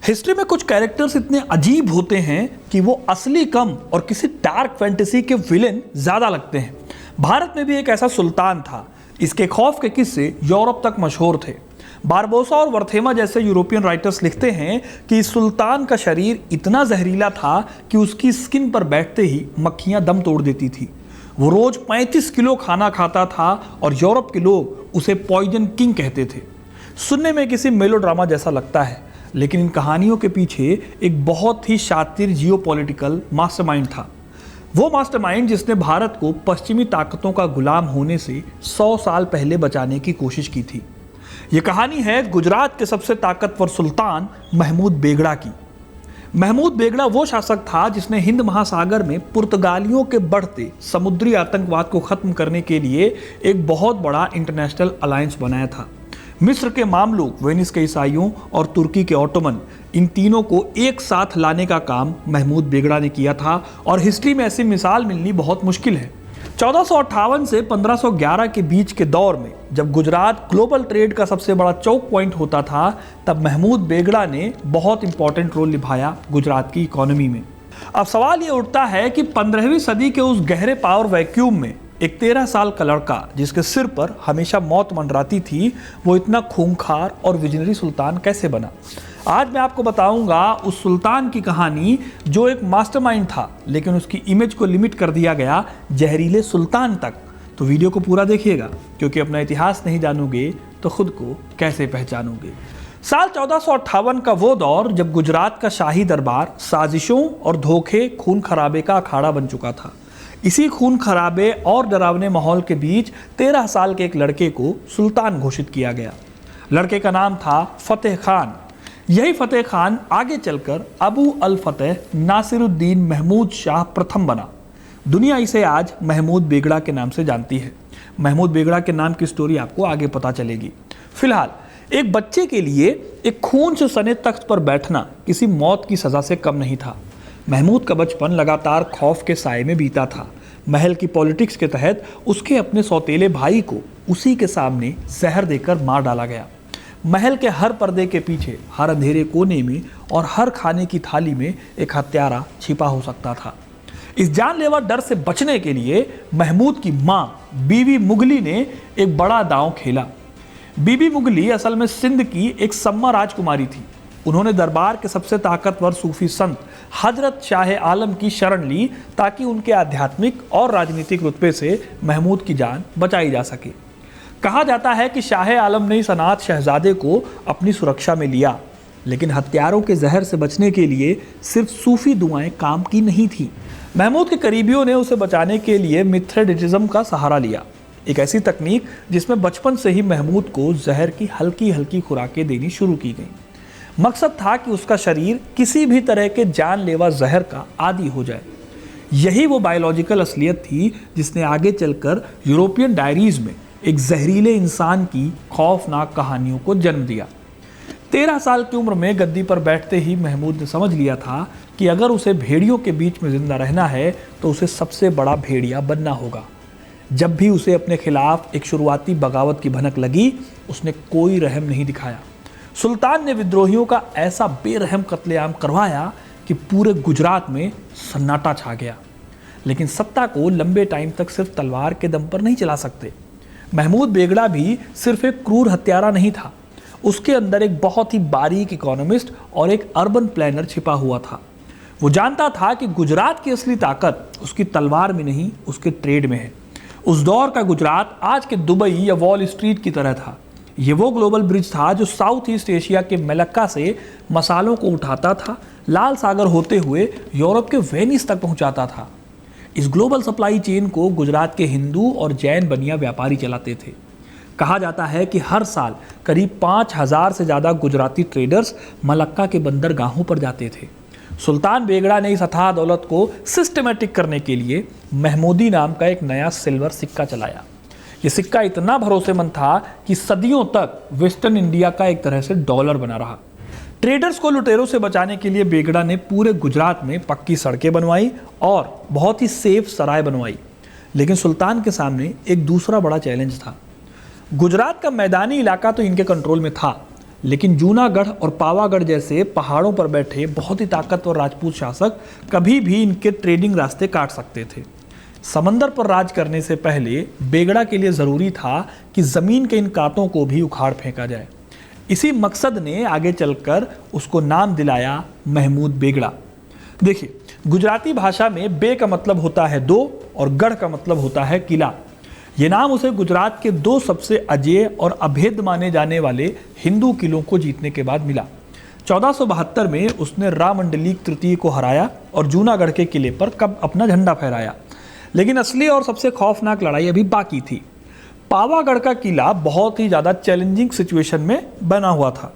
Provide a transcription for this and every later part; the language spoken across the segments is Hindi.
हिस्ट्री में कुछ कैरेक्टर्स इतने अजीब होते हैं कि वो असली कम और किसी डार्क फैंटेसी के विलेन ज्यादा लगते हैं। भारत में भी एक ऐसा सुल्तान था। इसके खौफ के किस्से यूरोप तक मशहूर थे। बारबोसा और वर्थेमा जैसे यूरोपियन राइटर्स लिखते हैं कि इस सुल्तान का शरीर इतना जहरीला था कि उसकी स्किन पर बैठते ही मक्खियां दम तोड़ देती थी। वो रोज 35 किलो खाना खाता था और यूरोप के लोग उसे पॉइजन किंग कहते थे। सुनने में किसी मेलोड्रामा जैसा लगता है, लेकिन इन कहानियों के पीछे एक बहुत ही शातिर जियोपॉलिटिकल मास्टरमाइंड था। वो मास्टरमाइंड जिसने भारत को पश्चिमी ताकतों का गुलाम होने से 100 साल पहले बचाने की कोशिश की थी। ये कहानी है गुजरात के सबसे ताकतवर सुल्तान महमूद बेगड़ा की। महमूद बेगड़ा वो शासक था जिसने हिंद महासागर में पुर्तगालियों के बढ़ते समुद्री आतंकवाद को खत्म करने के लिए एक बहुत बड़ा इंटरनेशनल अलायंस बनाया था। मिस्र के मामलूक, वेनिस के ईसाइयों और तुर्की के ऑटोमन, इन तीनों को एक साथ लाने का काम महमूद बेगड़ा ने किया था और हिस्ट्री में ऐसी मिसाल मिलनी बहुत मुश्किल है। 1458 से 1511 के बीच के दौर में जब गुजरात ग्लोबल ट्रेड का सबसे बड़ा चौक पॉइंट होता था, तब महमूद बेगड़ा ने बहुत इंपॉर्टेंट रोल निभाया गुजरात की इकोनॉमी में। अब सवाल ये उठता है कि 15वीं सदी के उस गहरे पावर वैक्यूम में एक 13 साल का लड़का जिसके सिर पर हमेशा मौत मंडराती थी, वो इतना खूंखार और विजनरी सुल्तान कैसे बना। आज मैं आपको बताऊंगा उस सुल्तान की कहानी जो एक मास्टरमाइंड था, लेकिन उसकी इमेज को लिमिट कर दिया गया जहरीले सुल्तान तक। तो वीडियो को पूरा देखिएगा, क्योंकि अपना इतिहास नहीं जानोगे तो खुद को कैसे पहचानोगे। साल 1458 का वो दौर जब गुजरात का शाही दरबार साजिशों और धोखे, खून खराबे का अखाड़ा बन चुका था। इसी खून खराबे और डरावने माहौल के बीच 13 साल के एक लड़के को सुल्तान घोषित किया गया। लड़के का नाम था फतेह खान। यही फतेह खान आगे चलकर अबू अल फतेह नासिरुद्दीन महमूद शाह प्रथम बना। दुनिया इसे आज महमूद बेगड़ा के नाम से जानती है। महमूद बेगड़ा के नाम की स्टोरी आपको आगे पता चलेगी। फिलहाल एक बच्चे के लिए एक खून से सने तख्त पर बैठना किसी मौत की सजा से कम नहीं था। महमूद का बचपन लगातार खौफ के साए में बीता था। महल की पॉलिटिक्स के तहत उसके अपने सौतेले भाई को उसी के सामने जहर देकर मार डाला गया। महल के हर पर्दे के पीछे, हर अंधेरे कोने में और हर खाने की थाली में एक हत्यारा छिपा हो सकता था। इस जानलेवा डर से बचने के लिए महमूद की मां बीबी मुगली ने एक बड़ा दांव खेला। बीबी मुगली असल में सिंध की एक सम्मा राजकुमारी थी। उन्होंने दरबार के सबसे ताकतवर सूफी संत हजरत शाह आलम की शरण ली ताकि उनके आध्यात्मिक और राजनीतिक रुतबे से महमूद की जान बचाई जा सके। कहा जाता है कि शाह आलम ने इस अनाथ शहजादे को अपनी सुरक्षा में लिया, लेकिन हत्यारों के जहर से बचने के लिए सिर्फ सूफी दुआएं काम की नहीं थी। महमूद के करीबियों ने उसे बचाने के लिए मिथ्रेडिज्म का सहारा लिया, एक ऐसी तकनीक जिसमें बचपन से ही महमूद को जहर की हल्की हल्की खुराकें देनी शुरू की गई। मकसद था कि उसका शरीर किसी भी तरह के जानलेवा जहर का आदी हो जाए। यही वो बायोलॉजिकल असलियत थी जिसने आगे चलकर यूरोपियन डायरीज में एक जहरीले इंसान की खौफनाक कहानियों को जन्म दिया। 13 साल की उम्र में गद्दी पर बैठते ही महमूद ने समझ लिया था कि अगर उसे भेड़ियों के बीच में जिंदा रहना है तो उसे सबसे बड़ा भेड़िया बनना होगा। जब भी उसे अपने खिलाफ एक शुरुआती बगावत की भनक लगी, उसने कोई रहम नहीं दिखाया। सुल्तान ने विद्रोहियों का ऐसा बेरहम कत्लेआम करवाया कि पूरे गुजरात में सन्नाटा छा गया। लेकिन सत्ता को लंबे टाइम तक सिर्फ तलवार के दम पर नहीं चला सकते। महमूद बेगड़ा भी सिर्फ एक क्रूर हत्यारा नहीं था। उसके अंदर एक बहुत ही बारीक इकोनॉमिस्ट और एक अर्बन प्लानर छिपा हुआ था। वो जानता था कि गुजरात की असली ताकत उसकी तलवार में नहीं, उसके ट्रेड में है। उस दौर का गुजरात आज के दुबई या वॉल स्ट्रीट की तरह था। ये वो ग्लोबल ब्रिज था जो साउथ ईस्ट एशिया के मलक्का से मसालों को उठाता था, लाल सागर होते हुए यूरोप के वेनिस तक पहुंचाता था। इस ग्लोबल सप्लाई चेन को गुजरात के हिंदू और जैन बनिया व्यापारी चलाते थे। कहा जाता है कि हर साल करीब 5000 से ज़्यादा गुजराती ट्रेडर्स मलक्का के बंदरगाहों पर जाते थे। सुल्तान बेगड़ा ने इस अथाह दौलत को सिस्टमेटिक करने के लिए महमूदी नाम का एक नया सिल्वर सिक्का चलाया। ये सिक्का इतना भरोसेमंद था कि सदियों तक वेस्टर्न इंडिया का एक तरह से डॉलर बना रहा। ट्रेडर्स को लुटेरों से बचाने के लिए बेगड़ा ने पूरे गुजरात में पक्की सड़कें बनवाई और बहुत ही सेफ सराय बनवाई। लेकिन सुल्तान के सामने एक दूसरा बड़ा चैलेंज था। गुजरात का मैदानी इलाका तो इनके कंट्रोल में था, लेकिन जूनागढ़ और पावागढ़ जैसे पहाड़ों पर बैठे बहुत ही ताकतवर राजपूत शासक कभी भी इनके ट्रेडिंग रास्ते काट सकते थे। समंदर पर राज करने से पहले बेगड़ा के लिए ज़रूरी था कि ज़मीन के इन कांटों को भी उखाड़ फेंका जाए। इसी मकसद ने आगे चलकर उसको नाम दिलाया महमूद बेगड़ा। देखिए, गुजराती भाषा में बे का मतलब होता है दो और गढ़ का मतलब होता है किला। ये नाम उसे गुजरात के दो सबसे अजेय और अभेद्य माने जाने वाले हिंदू किलों को जीतने के बाद मिला। 1472 में उसने रामंडलीक तृतीय को हराया और जूनागढ़ के किले पर कब अपना झंडा फहराया। लेकिन असली और सबसे खौफनाक लड़ाई अभी बाकी थी। पावागढ़ का किला बहुत ही ज़्यादा चैलेंजिंग सिचुएशन में बना हुआ था।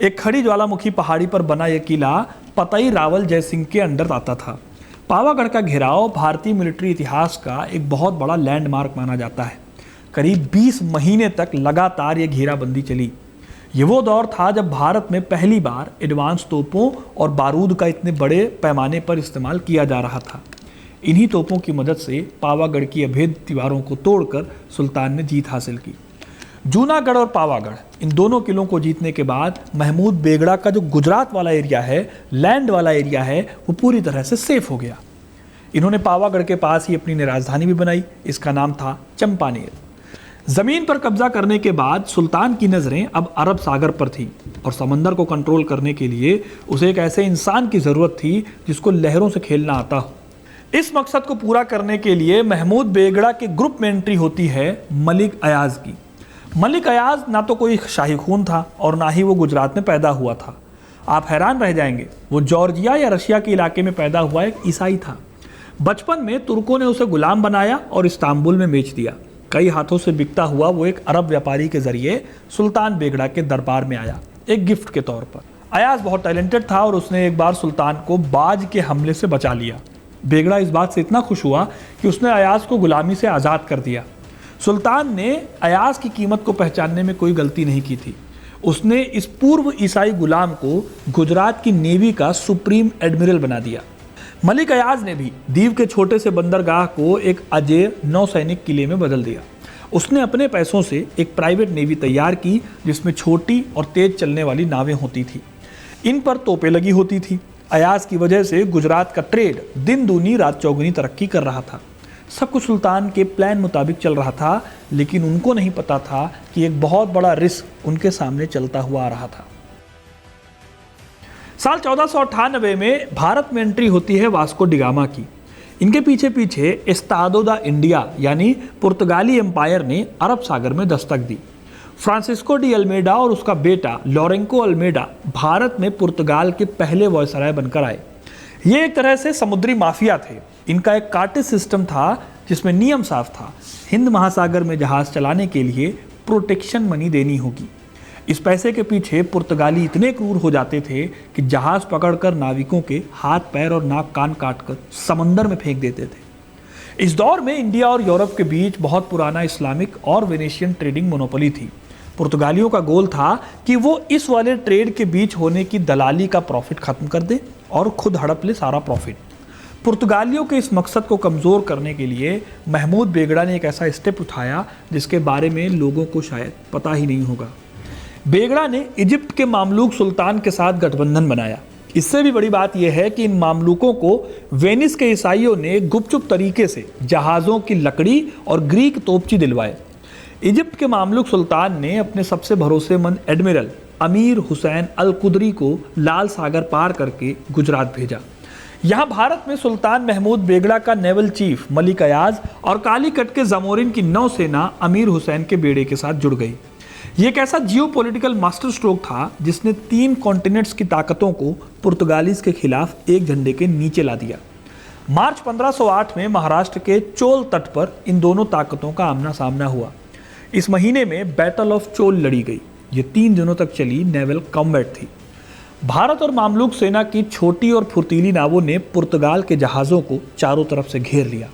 एक खड़ी ज्वालामुखी पहाड़ी पर बना यह किला पतई रावल जयसिंह के अंडर आता था। पावागढ़ का घेराव भारतीय मिलिट्री इतिहास का एक बहुत बड़ा लैंडमार्क माना जाता है। करीब 20 महीने तक लगातार ये घेराबंदी चली। ये वो दौर था जब भारत में पहली बार एडवांस तोपों और बारूद का इतने बड़े पैमाने पर इस्तेमाल किया जा रहा था। इन्हीं तोपों की मदद से पावागढ़ की अभेद्य दीवारों को तोड़कर सुल्तान ने जीत हासिल की। जूनागढ़ और पावागढ़ इन दोनों किलों को जीतने के बाद महमूद बेगड़ा का जो गुजरात वाला एरिया है, लैंड वाला एरिया है, वो पूरी तरह से सेफ हो गया। इन्होंने पावागढ़ के पास ही अपनी राजधानी भी बनाई। इसका नाम था चंपानेर। जमीन पर कब्जा करने के बाद सुल्तान की नजरें अब अरब सागर पर थी और समंदर को कंट्रोल करने के लिए उसे एक ऐसे इंसान की जरूरत थी जिसको लहरों से खेलना आता हो। इस मकसद को पूरा करने के लिए महमूद बेगड़ा के ग्रुप में एंट्री होती है मलिक अयाज की। मलिक अयाज ना तो कोई शाही खून था और ना ही वो गुजरात में पैदा हुआ था। आप हैरान रह जाएंगे, वो जॉर्जिया या रशिया के इलाके में पैदा हुआ एक ईसाई था। बचपन में तुर्कों ने उसे गुलाम बनाया और इस्तांबुल में बेच दिया। कई हाथों से बिकता हुआ वो एक अरब व्यापारी के जरिए सुल्तान बेगड़ा के दरबार में आया, एक गिफ्ट के तौर पर। अयाज बहुत टैलेंटेड था और उसने एक बार सुल्तान को बाज के हमले से बचा लिया। बेगड़ा इस बात से इतना खुश हुआ कि उसने अयाज को गुलामी से आज़ाद कर दिया। सुल्तान ने अयाज की कीमत को पहचानने में कोई गलती नहीं की थी। उसने इस पूर्व ईसाई गुलाम को गुजरात की नेवी का सुप्रीम एडमिरल बना दिया। मलिक अयाज ने भी दीव के छोटे से बंदरगाह को एक अजेय नौसैनिक किले में बदल दिया। उसने अपने पैसों से एक प्राइवेट नेवी तैयार की जिसमें छोटी और तेज चलने वाली नावें होती थी। इन पर तोपें लगी होती थी। अयाज की वजह से गुजरात का ट्रेड दिन दूनी रात चौगुनी तरक्की कर रहा था। सब कुछ सुल्तान के प्लान मुताबिक चल रहा था, लेकिन उनको नहीं पता था कि एक बहुत बड़ा रिस्क उनके सामने चलता हुआ आ रहा था। साल 1498 में भारत में एंट्री होती है वास्को डिगामा की। इनके पीछे पीछे एस्तादो दा इंडिया यानी पुर्तगाली एम्पायर ने अरब सागर में दस्तक दी। फ्रांसिस्को डी अल्मेडा और उसका बेटा लॉरेंको अल्मेडा भारत में पुर्तगाल के पहले वॉयसराय बनकर आए। ये एक तरह से समुद्री माफिया थे। इनका एक कार्टेज सिस्टम था जिसमें नियम साफ था, हिंद महासागर में जहाज चलाने के लिए प्रोटेक्शन मनी देनी होगी। इस पैसे के पीछे पुर्तगाली इतने क्रूर हो जाते थे कि जहाज पकड़कर नाविकों के हाथ पैर और नाक कान काटकर समंदर में फेंक देते थे। इस दौर में इंडिया और यूरोप के बीच बहुत पुराना इस्लामिक और वेनेशियन ट्रेडिंग मोनोपोली थी। पुर्तगालियों का गोल था कि वो इस वाले ट्रेड के बीच होने की दलाली का प्रॉफिट खत्म कर दे और खुद हड़प ले सारा प्रॉफिट। पुर्तगालियों के इस मकसद को कमज़ोर करने के लिए महमूद बेगड़ा ने एक ऐसा स्टेप उठाया जिसके बारे में लोगों को शायद पता ही नहीं होगा। बेगड़ा ने इजिप्ट के मामलूक सुल्तान के साथ गठबंधन बनाया। इससे भी बड़ी बात यह है कि इन मामलूकों को वेनिस के ईसाइयों ने गुपचुप तरीके से जहाज़ों की लकड़ी और ग्रीक तोपची दिलवाए। इजिप्ट के मामलूक सुल्तान ने अपने सबसे भरोसेमंद एडमिरल अमीर हुसैन अल कुदरी को लाल सागर पार करके गुजरात भेजा। यहाँ भारत में सुल्तान महमूद बेगड़ा का नेवल चीफ मलिक अयाज और कालीकट के जमोरिन की नौसेना अमीर हुसैन के बेड़े के साथ जुड़ गई। ये एक ऐसा जियोपॉलिटिकल मास्टर स्ट्रोक था जिसने 3 कॉन्टिनेंट्स की ताकतों को पुर्तगालीज के खिलाफ एक झंडे के नीचे ला दिया। मार्च 1508 में महाराष्ट्र के चोल तट पर इन दोनों ताकतों का आमना सामना हुआ। इस महीने में बैटल ऑफ चोल लड़ी गई। ये 3 दिनों तक चली नेवल कॉम्बैट थी। भारत और मामलूक सेना की छोटी और फुर्तीली नावों ने पुर्तगाल के जहाज़ों को चारों तरफ से घेर लिया।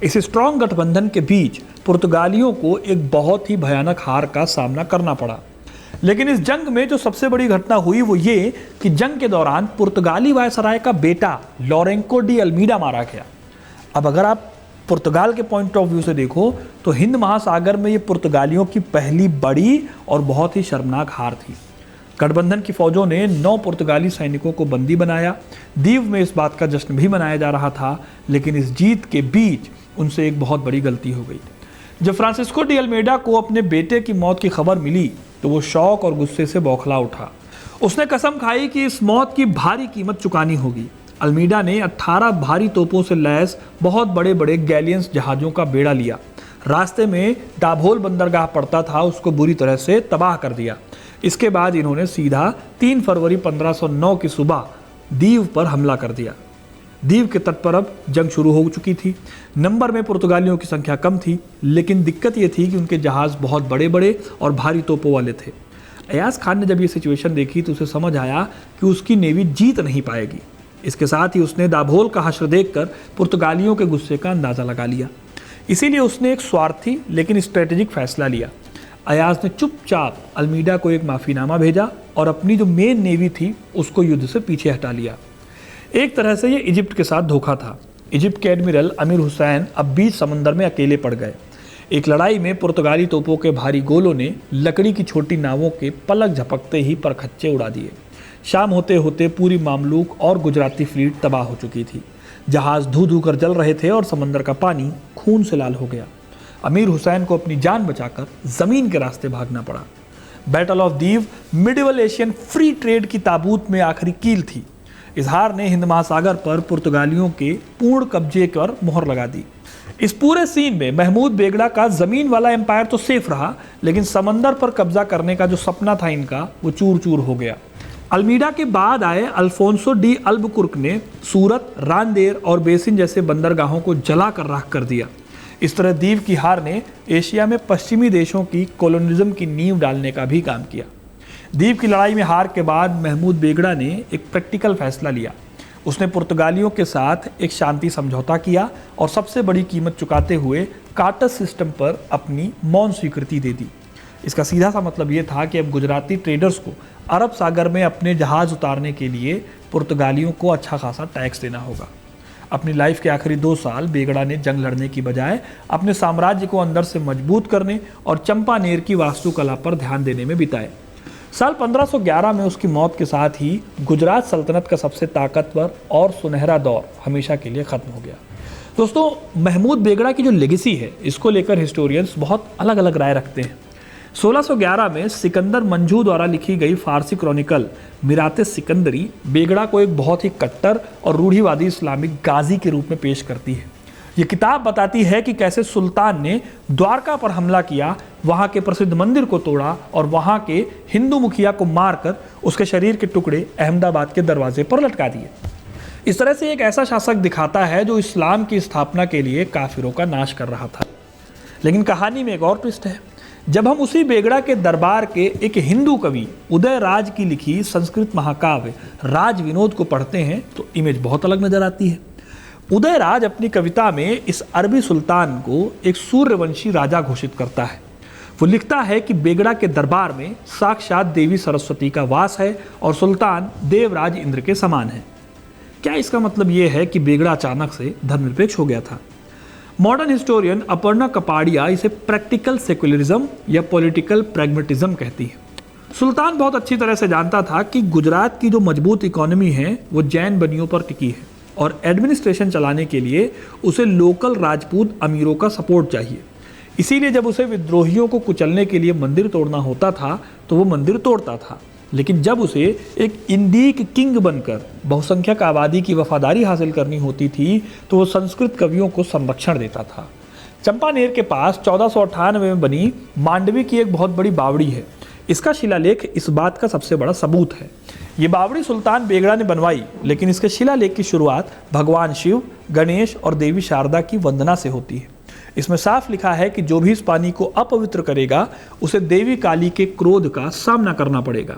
इस स्ट्रॉन्ग गठबंधन के बीच पुर्तगालियों को एक बहुत ही भयानक हार का सामना करना पड़ा। लेकिन इस जंग में जो सबसे बड़ी घटना हुई वो ये कि जंग के दौरान पुर्तगाली वायसराय का बेटा लॉरेंको डी अल्मीडा मारा गया। अब अगर आप पुर्तगाल के पॉइंट ऑफ व्यू से देखो तो हिंद महासागर में ये पुर्तगालियों की पहली बड़ी और बहुत ही शर्मनाक हार थी। गठबंधन की फौजों ने 9 पुर्तगाली सैनिकों को बंदी बनाया। दीव में इस बात का जश्न भी मनाया जा रहा था, लेकिन इस जीत के बीच उनसे एक बहुत बड़ी गलती हो गई। जब फ्रांसिस्को डी अल्मेडा को अपने बेटे की मौत की खबर मिली तो वो शौक और गुस्से से बौखला उठा। उसने कसम खाई कि इस मौत की भारी कीमत चुकानी होगी। अल्मीडा ने 18 भारी तोपों से लैस बहुत बड़े बड़े गैलियंस जहाज़ों का बेड़ा लिया। रास्ते में दाभोल बंदरगाह पड़ता था, उसको बुरी तरह से तबाह कर दिया। इसके बाद इन्होंने सीधा 3 फरवरी 1509 की सुबह दीव पर हमला कर दिया। दीव के तट पर अब जंग शुरू हो चुकी थी। नंबर में पुर्तगालियों की संख्या कम थी, लेकिन दिक्कत ये थी कि उनके जहाज़ बहुत बड़े बड़े और भारी तोपों वाले थे। अयाज खान ने जब ये सिचुएशन देखी तो उसे समझ आया कि उसकी नेवी जीत नहीं पाएगी। इसके साथ ही उसने दाभोल का हश्र देखकर पुर्तगालियों के गुस्से का अंदाज़ा लगा लिया। इसीलिए उसने एक स्वार्थी लेकिन स्ट्रेटेजिक फैसला लिया। अयाज ने चुपचाप अल्मीडा को एक माफ़ीनामा भेजा और अपनी जो मेन नेवी थी उसको युद्ध से पीछे हटा लिया। एक तरह से ये इजिप्ट के साथ धोखा था। इजिप्ट के एडमिरल अमीर हुसैन अब बीच समंदर में अकेले पड़ गए। एक लड़ाई में पुर्तगाली तोपों के भारी गोलों ने लकड़ी की छोटी नावों के पलक झपकते ही परखच्चे उड़ा दिए। शाम होते होते पूरी मामलूक और गुजराती फ्लीट तबाह हो चुकी थी। जहाज़ धू धू कर जल रहे थे और समंदर का पानी खून से लाल हो गया। अमीर हुसैन को अपनी जान बचाकर ज़मीन के रास्ते भागना पड़ा। Battle of Diu medieval Asian free trade की ताबूत में आखिरी कील थी। इस हार ने हिंद महासागर पर पुर्तगालियों के पूर्ण कब्जे पर मोहर लगा दी। इस पूरे सीन में महमूद बेगड़ा का ज़मीन वाला एम्पायर तो सेफ रहा, लेकिन समंदर पर कब्जा करने का जो सपना था इनका, वो चूर चूर हो गया। अल्मीडा के बाद आए अल्फोंसो डी अल्बुकुर्क ने सूरत, रांदेर और बेसिन जैसे बंदरगाहों को जलाकर राख कर दिया। इस तरह दीव की हार ने एशिया में पश्चिमी देशों की कॉलोनिज्म की नींव डालने का भी काम किया। दीव की लड़ाई में हार के बाद महमूद बेगड़ा ने एक प्रैक्टिकल फैसला लिया। उसने पुर्तगालियों के साथ एक शांति समझौता किया और सबसे बड़ी कीमत चुकाते हुए कार्टस सिस्टम पर अपनी मौन स्वीकृति दे दी। इसका सीधा सा मतलब ये था कि अब गुजराती ट्रेडर्स को अरब सागर में अपने जहाज़ उतारने के लिए पुर्तगालियों को अच्छा खासा टैक्स देना होगा। अपनी लाइफ के आखिरी 2 साल बेगड़ा ने जंग लड़ने की बजाय अपने साम्राज्य को अंदर से मजबूत करने और चंपानेर की वास्तुकला पर ध्यान देने में बिताए। साल 1511 में उसकी मौत के साथ ही गुजरात सल्तनत का सबसे ताकतवर और सुनहरा दौर हमेशा के लिए ख़त्म हो गया। दोस्तों, महमूद बेगड़ा की जो लेगेसी है, इसको लेकर हिस्टोरियंस बहुत अलग अलग राय रखते हैं। 1611 में सिकंदर मंजू द्वारा लिखी गई फारसी क्रॉनिकल मिराते सिकंदरी बेगड़ा को एक बहुत ही कट्टर और रूढ़िवादी इस्लामिक गाजी के रूप में पेश करती है। ये किताब बताती है कि कैसे सुल्तान ने द्वारका पर हमला किया, वहाँ के प्रसिद्ध मंदिर को तोड़ा और वहाँ के हिंदू मुखिया को मारकर उसके शरीर के टुकड़े अहमदाबाद के दरवाजे पर लटका दिए। इस तरह से एक ऐसा शासक दिखाता है जो इस्लाम की स्थापना के लिए काफिरों का नाश कर रहा था। लेकिन कहानी में एक और ट्विस्ट है। जब हम उसी बेगड़ा के दरबार के एक हिंदू कवि उदय राज की लिखी संस्कृत महाकाव्य राज विनोद को पढ़ते हैं तो इमेज बहुत अलग नजर आती है। उदय राज अपनी कविता में इस अरबी सुल्तान को एक सूर्यवंशी राजा घोषित करता है। वो लिखता है कि बेगड़ा के दरबार में साक्षात देवी सरस्वती का वास है और सुल्तान देवराज इंद्र के समान है। क्या इसका मतलब ये है कि बेगड़ा अचानक से धर्मनिरपेक्ष हो गया था? मॉडर्न हिस्टोरियन अपर्णा कपाड़िया इसे प्रैक्टिकल सेक्युलरिज्म या पॉलिटिकल प्रैग्मेटिज्म कहती है। सुल्तान बहुत अच्छी तरह से जानता था कि गुजरात की जो मजबूत इकोनॉमी है वो जैन बनियों पर टिकी है और एडमिनिस्ट्रेशन चलाने के लिए उसे लोकल राजपूत अमीरों का सपोर्ट चाहिए। इसीलिए जब उसे विद्रोहियों को कुचलने के लिए मंदिर तोड़ना होता था तो वो मंदिर तोड़ता था, लेकिन जब उसे एक इंडीक किंग बनकर बहुसंख्यक आबादी की वफादारी हासिल करनी होती थी तो वो संस्कृत कवियों को संरक्षण देता था। चंपानेर के पास 1498 में बनी मांडवी की एक बहुत बड़ी बावड़ी है। इसका शिलालेख इस बात का सबसे बड़ा सबूत है। ये बावड़ी सुल्तान बेगड़ा ने बनवाई, लेकिन इसके शिलालेख की शुरुआत भगवान शिव, गणेश और देवी शारदा की वंदना से होती है। इसमें साफ लिखा है कि जो भी इस पानी को अपवित्र करेगा उसे देवी काली के क्रोध का सामना करना पड़ेगा।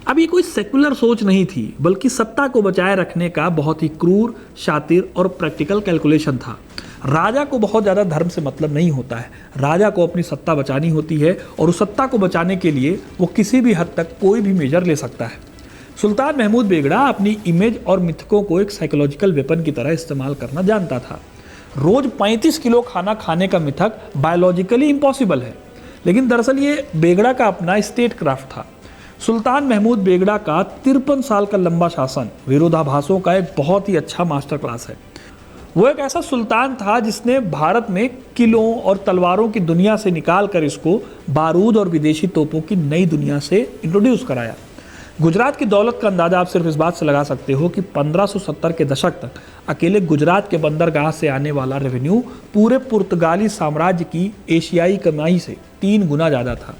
अब ये कोई सेकुलर सोच नहीं थी, बल्कि सत्ता को बचाए रखने का बहुत ही क्रूर, शातिर और प्रैक्टिकल कैलकुलेशन था। राजा को बहुत ज़्यादा धर्म से मतलब नहीं होता है। राजा को अपनी सत्ता बचानी होती है और उस सत्ता को बचाने के लिए वो किसी भी हद तक कोई भी मेजर ले सकता है। सुल्तान महमूद बेगड़ा अपनी इमेज और मिथकों को एक साइकोलॉजिकल वेपन की तरह इस्तेमाल करना जानता था। रोज 35 किलो खाना खाने का मिथक बायोलॉजिकली इम्पॉसिबल है, लेकिन दरअसल ये बेगड़ा का अपना स्टेट क्राफ्ट था। सुल्तान महमूद बेगड़ा का 53 साल का लंबा शासन विरोधाभासों का एक बहुत ही अच्छा मास्टर क्लास है। वो एक ऐसा सुल्तान था जिसने भारत में किलों और तलवारों की दुनिया से निकाल कर इसको बारूद और विदेशी तोपों की नई दुनिया से इंट्रोड्यूस कराया। गुजरात की दौलत का अंदाजा आप सिर्फ इस बात से लगा सकते हो कि 1570 के दशक तक अकेले गुजरात के बंदरगाह से आने वाला रेवेन्यू पूरे पुर्तगाली साम्राज्य की एशियाई कमाई से 3 गुना ज़्यादा था।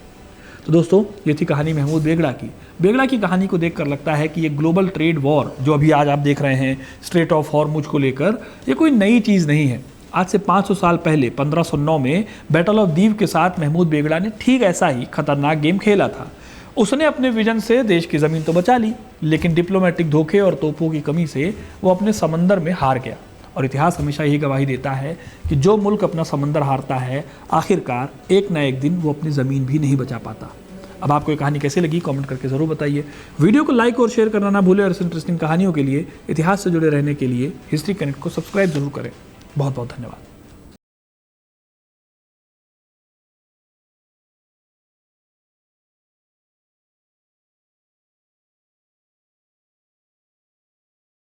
तो दोस्तों, ये थी कहानी महमूद बेगड़ा की। बेगड़ा की कहानी को देखकर लगता है कि ये ग्लोबल ट्रेड वॉर जो अभी आज आप देख रहे हैं स्ट्रेट ऑफ हॉर्मुज को लेकर, ये कोई नई चीज़ नहीं है। आज से 500 साल पहले 1509 में बैटल ऑफ दीव के साथ महमूद बेगड़ा ने ठीक ऐसा ही खतरनाक गेम खेला था। उसने अपने विजन से देश की ज़मीन तो बचा ली, लेकिन डिप्लोमेटिक धोखे और तोपों की कमी से वो अपने समंदर में हार गया। और इतिहास हमेशा यही गवाही देता है कि जो मुल्क अपना समंदर हारता है, आखिरकार एक ना एक दिन वो अपनी ज़मीन भी नहीं बचा पाता। अब आपको ये कहानी कैसी लगी कमेंट करके ज़रूर बताइए। वीडियो को लाइक और शेयर करना ना भूलें और इस इंटरेस्टिंग कहानियों के लिए, इतिहास से जुड़े रहने के लिए हिस्ट्री कनेक्ट को सब्सक्राइब जरूर करें। बहुत बहुत धन्यवाद।